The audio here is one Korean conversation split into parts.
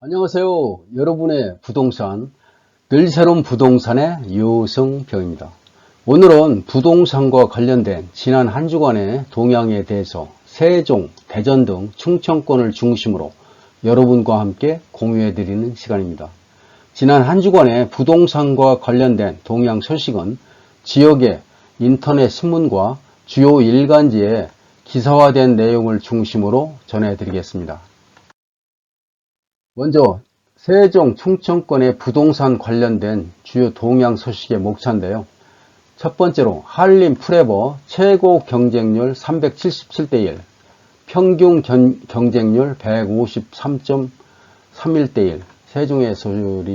안녕하세요. 여러분의 부동산, 늘 새로운 부동산의 유승표입니다. 오늘은 부동산과 관련된 지난 한 주간의 동향에 대해서 세종, 대전 등 충청권을 중심으로 여러분과 함께 공유해 드리는 시간입니다. 지난 한 주간의 부동산과 관련된 동향 소식은 지역의 인터넷 신문과 주요 일간지에 기사화된 내용을 중심으로 전해 드리겠습니다. 먼저 세종 충청권의 부동산 관련된 주요 동향 소식의 목차인데요. 첫 번째로 한림 프레버 최고 경쟁률 377대 1, 평균 경쟁률 153.31대 1, 세종의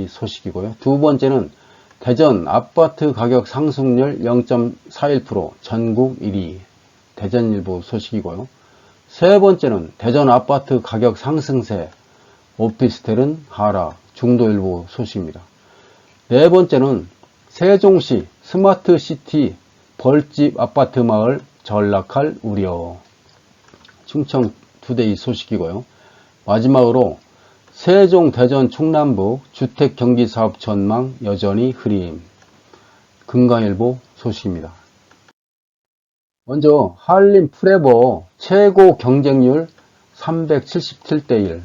소식이고요. 두 번째는 대전 아파트 가격 상승률 0.41%, 전국 1위, 대전일보 소식이고요. 세 번째는 대전 아파트 가격 상승세, 오피스텔은 하락, 중도일보 소식입니다. 네 번째는 세종시 스마트시티 벌집 아파트 마을 전락할 우려, 충청 투데이 소식이고요. 마지막으로 세종, 대전, 충남북 주택 경기 사업 전망 여전히 흐림, 금강일보 소식입니다. 먼저 한림 프레버 최고 경쟁률 377대 1,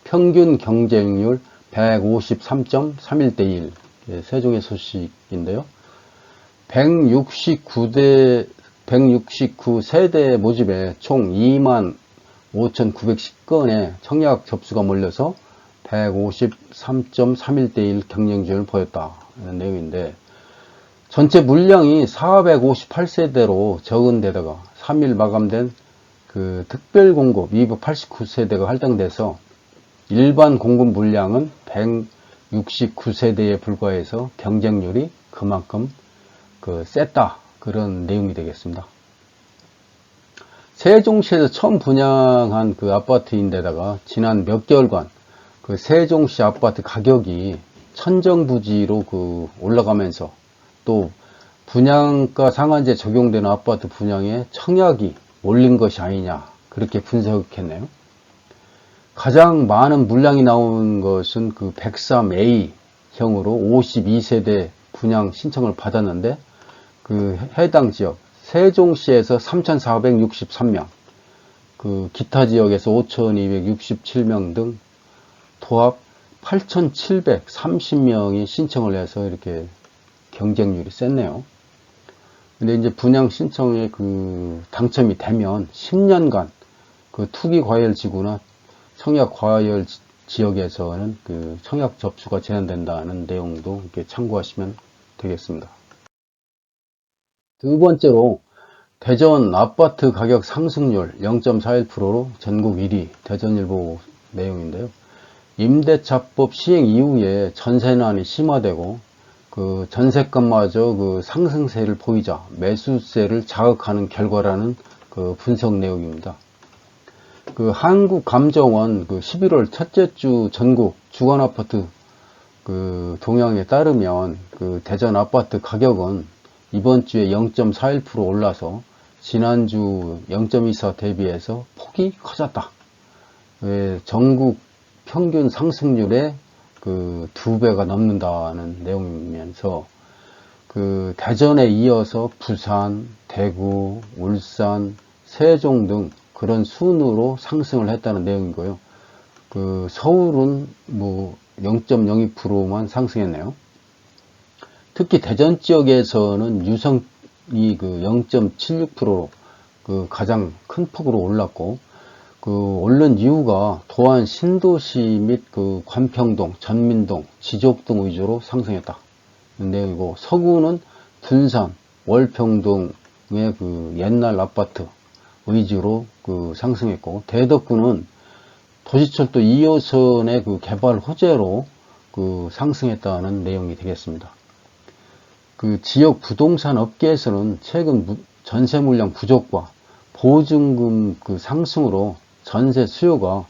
평균 경쟁률 153.31대 1, 세종의 소식인데요. 169세대 모집에 총 25,910건의 청약 접수가 몰려서 153.31대 1 경쟁률을 보였다는 내용인데, 전체 물량이 458세대로 적은 데다가 3일 마감된 그 특별 공급 289세대가 할당돼서 일반 공급 물량은 169세대에 불과해서 경쟁률이 그만큼 셌다, 그런 내용이 되겠습니다. 세종시에서 처음 분양한 그 아파트인데다가 지난 몇 개월간 그 세종시 아파트 가격이 천정부지로 올라가면서 또 분양가 상한제 적용되는 아파트 분양에 청약이 몰린 것이 아니냐, 그렇게 분석했네요. 가장 많은 물량이 나온 것은 그 103A 형으로 52세대 분양 신청을 받았는데, 그 해당 지역 세종시에서 3,463명, 그 기타 지역에서 5,267명 등 도합 8,730명이 신청을 해서 이렇게 경쟁률이 셌네요. 근데 이제 분양 신청에 당첨이 되면 10년간 그 투기 과열 지구나 청약 과열 지역에서는 청약 접수가 제한된다는 내용도 이렇게 참고하시면 되겠습니다. 두 번째로 대전 아파트 가격 상승률 0.41%로 전국 1위, 대전일보 내용인데요. 임대차법 시행 이후에 전세난이 심화되고 전세값마저 상승세를 보이자 매수세를 자극하는 결과라는 분석 내용입니다. 한국감정원 11월 첫째 주 전국 주간아파트 동향에 따르면 대전 아파트 가격은 이번 주에 0.41% 올라서 지난주 0.24 대비해서 폭이 커졌다. 전국 평균 상승률의 2배가 넘는다는 내용이면서 대전에 이어서 부산, 대구, 울산, 세종 등 그런 순으로 상승을 했다는 내용이고요. 서울은 0.02%만 상승했네요. 특히 대전 지역에서는 유성이 0.76%로 가장 큰 폭으로 올랐고, 오른 이유가 또한 신도시 및 관평동, 전민동, 지족동 위주로 상승했다 내용이고, 서구는 군산, 월평동의 옛날 아파트 위주로 상승했고, 대덕구는 도시철도 2호선의 개발 호재로 상승했다는 내용이 되겠습니다. 지역 부동산 업계에서는 최근 전세 물량 부족과 보증금 상승으로 전세 수요가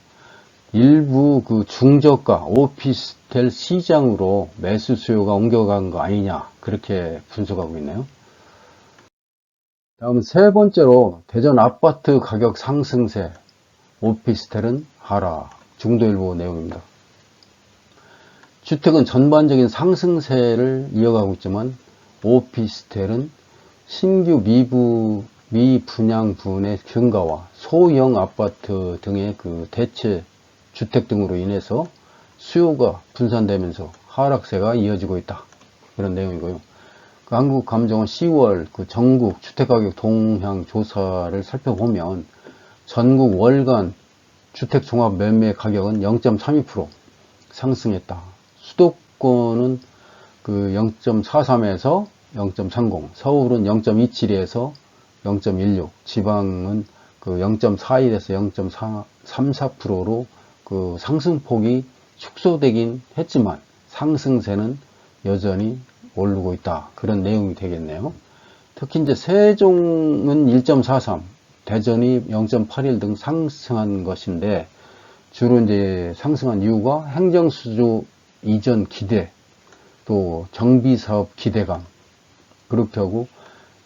일부 중저가 오피스텔 시장으로 매수 수요가 옮겨간 거 아니냐, 그렇게 분석하고 있네요. 다음 세 번째로 대전 아파트 가격 상승세, 오피스텔은 하락, 중도일보 내용입니다. 주택은 전반적인 상승세를 이어가고 있지만 오피스텔은 신규 미분양분의 증가와 소형 아파트 등의 그 대체 주택 등으로 인해서 수요가 분산되면서 하락세가 이어지고 있다. 그런 내용이고요. 그 한국감정원 10월 그 전국 주택가격 동향 조사를 살펴보면 전국 월간 주택 종합 매매 가격은 0.32% 상승했다. 수도권은 그 0.43에서 0.30, 서울은 0.27에서 0.16, 지방은 그 0.41에서 0.34%로 그 상승폭이 축소되긴 했지만 상승세는 여전히 오르고 있다. 그런 내용이 되겠네요. 특히 이제 세종은 1.43, 대전이 0.81 등 상승한 것인데 주로 이제 상승한 이유가 행정수조 이전 기대, 또 정비사업 기대감, 그렇게 하고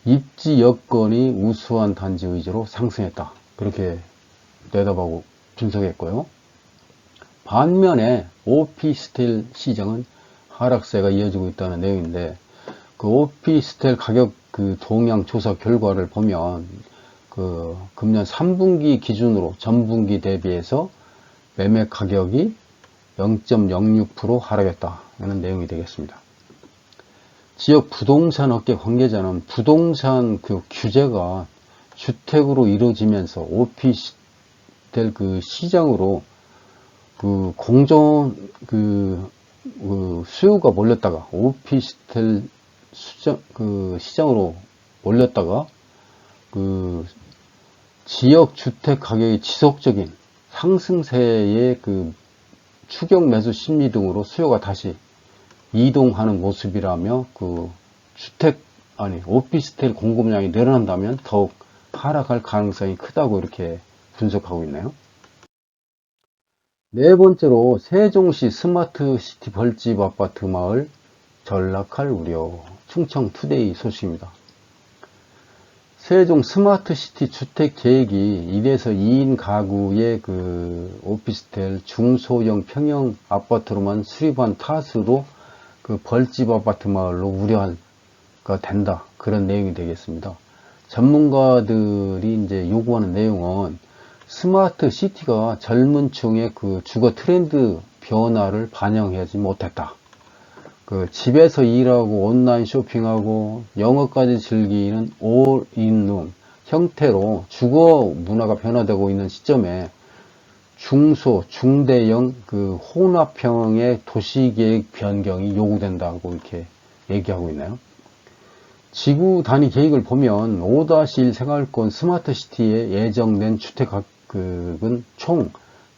입지 여건이 우수한 단지 위주로 상승했다. 그렇게 내다보고 분석했고요. 반면에 오피스텔 시장은 하락세가 이어지고 있다는 내용인데 그 오피스텔 가격 그 동향 조사 결과를 보면 그 금년 3분기 기준으로 전분기 대비해서 매매 가격이 0.06% 하락했다는 내용이 되겠습니다. 지역 부동산 업계 관계자는 부동산 그 규제가 주택으로 이루어지면서 오피스텔 그 시장으로 그 수요가 몰렸다가 오피스텔 시장으로 몰렸다가 그 지역 주택 가격의 지속적인 상승세의 그 추격 매수 심리 등으로 수요가 다시 이동하는 모습이라며 그 오피스텔 공급량이 늘어난다면 더욱 하락할 가능성이 크다고 이렇게 분석하고 있네요. 네 번째로 세종시 스마트시티 벌집 아파트 마을 전락할 우려. 충청투데이 소식입니다. 세종 스마트시티 주택 계획이 1에서 2인 가구의 그 오피스텔 중소형 평형 아파트로만 수립한 탓으로 그 벌집 아파트 마을로 우려가 된다. 그런 내용이 되겠습니다. 전문가들이 이제 요구하는 내용은 스마트 시티가 젊은 층의 그 주거 트렌드 변화를 반영하지 못했다. 그 집에서 일하고 온라인 쇼핑하고 영어까지 즐기는 올인룸 형태로 주거 문화가 변화되고 있는 시점에 중소, 중대형 그 혼합형의 도시계획 변경이 요구된다고 이렇게 얘기하고 있나요? 지구 단위 계획을 보면 5-1 생활권 스마트시티에 예정된 주택가격은 총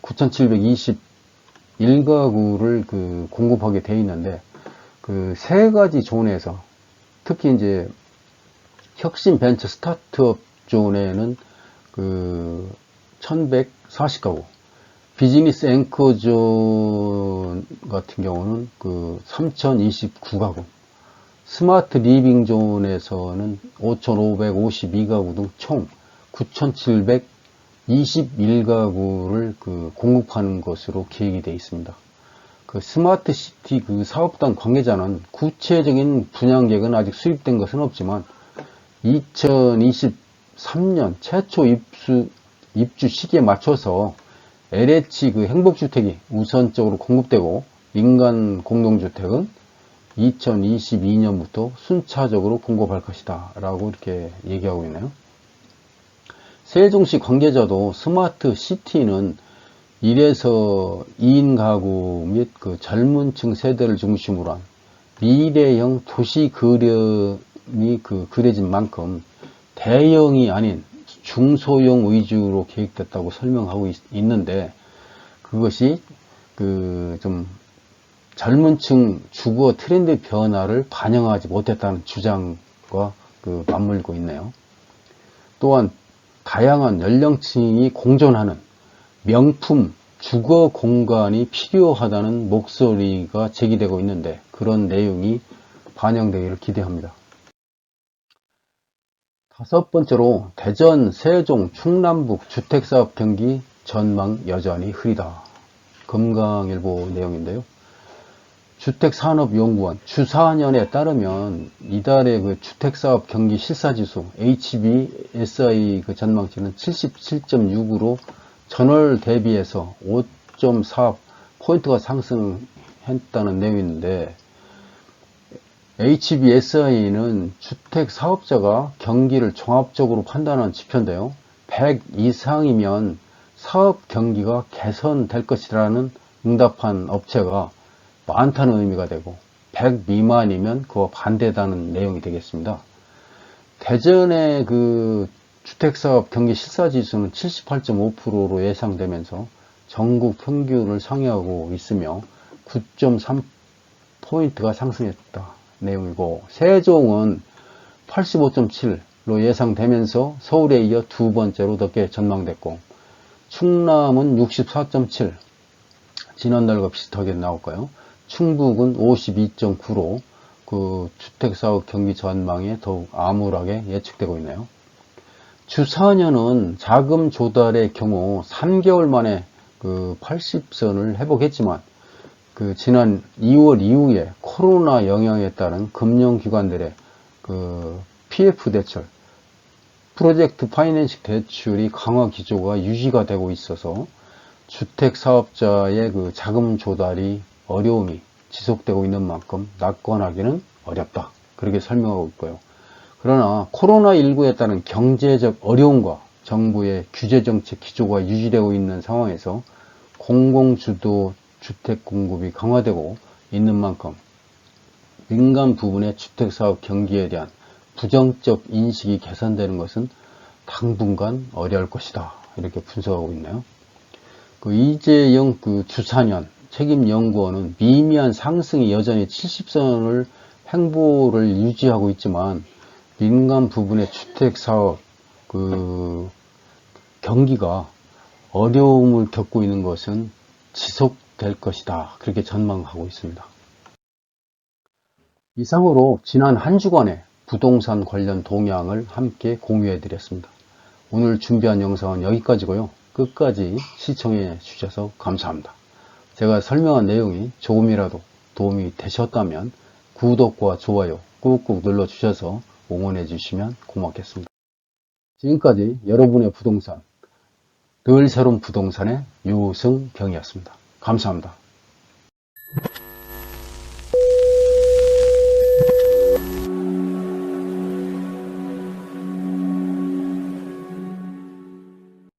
9,721가구를 그 공급하게 되어 있는데 그 세 가지 존에서 특히 이제 혁신 벤처 스타트업 존에는 그 1,140가구, 비즈니스 앵커 존 같은 경우는 그 3,029가구, 스마트 리빙 존에서는 5,552가구 등 총 9,721가구를 그 공급하는 것으로 계획이 되어 있습니다. 그 스마트 시티 그 사업단 관계자는 구체적인 분양 계획은 아직 수립된 것은 없지만 2023년 최초 입주 시기에 맞춰서 LH 그 행복주택이 우선적으로 공급되고 민간 공동주택은 2022년부터 순차적으로 공급할 것이다 라고 이렇게 얘기하고 있네요. 세종시 관계자도 스마트 시티는 1에서 2인 가구 및 그 젊은 층 세대를 중심으로 한 미래형 도시 그림이 그 그려진 만큼 대형이 아닌 중소형 위주로 계획됐다고 설명하고 있는데 그것이 그 좀 젊은 층 주거 트렌드 변화를 반영하지 못했다는 주장과 그 맞물고 있네요. 또한 다양한 연령층이 공존하는 명품 주거 공간이 필요하다는 목소리가 제기되고 있는데 그런 내용이 반영되기를 기대합니다. 다섯 번째로 대전, 세종, 충남북 주택사업 경기 전망 여전히 흐리다. 금강일보 내용인데요. 주택산업연구원 주사년에 따르면 이달의 그 주택사업 경기 실사지수 HBSI 그 전망치는 77.6으로 전월 대비해서 5.4포인트가 상승했다는 내용인데, HBSI는 주택사업자가 경기를 종합적으로 판단하는 지표인데요. 100 이상이면 사업 경기가 개선될 것이라는 응답한 업체가 많다는 의미가 되고, 100 미만이면 그와 반대다는 내용이 되겠습니다. 대전의 그 주택사업 경기 실사지수는 78.5%로 예상되면서 전국 평균을 상회하고 있으며 9.3포인트가 상승했다 내용이고, 세종은 85.7로 예상되면서 서울에 이어 두 번째로 높게 전망됐고, 충남은 64.7, 지난달과 비슷하게 나올까요? 충북은 52.9로 그 주택사업 경기 전망에 더욱 암울하게 예측되고 있네요. 주사년은 자금 조달의 경우 3개월 만에 그 80선을 회복했지만, 그 지난 2월 이후에 코로나 영향에 따른 금융기관들의 그 PF 대출, 프로젝트 파이낸싱 대출이 강화 기조가 유지가 되고 있어서 주택사업자의 그 자금 조달이 어려움이 지속되고 있는 만큼 낙관하기는 어렵다, 그렇게 설명하고 있고요. 그러나 코로나19에 따른 경제적 어려움과 정부의 규제정책 기조가 유지되고 있는 상황에서 공공주도 주택 공급이 강화되고 있는 만큼 민간 부분의 주택사업 경기에 대한 부정적 인식이 개선되는 것은 당분간 어려울 것이다, 이렇게 분석하고 있네요. 그 이재영 그 주사년 책임연구원은 미미한 상승이 여전히 70선을 횡보를 유지하고 있지만, 민간 부분의 주택사업 그 경기가 어려움을 겪고 있는 것은 지속될 것이다, 그렇게 전망하고 있습니다. 이상으로 지난 한 주간의 부동산 관련 동향을 함께 공유해 드렸습니다. 오늘 준비한 영상은 여기까지고요. 끝까지 시청해 주셔서 감사합니다. 제가 설명한 내용이 조금이라도 도움이 되셨다면 구독과 좋아요 꾹꾹 눌러 주셔서 응원해 주시면 고맙겠습니다. 지금까지 여러분의 부동산, 늘 새로운 부동산의 유승경이었습니다. 감사합니다.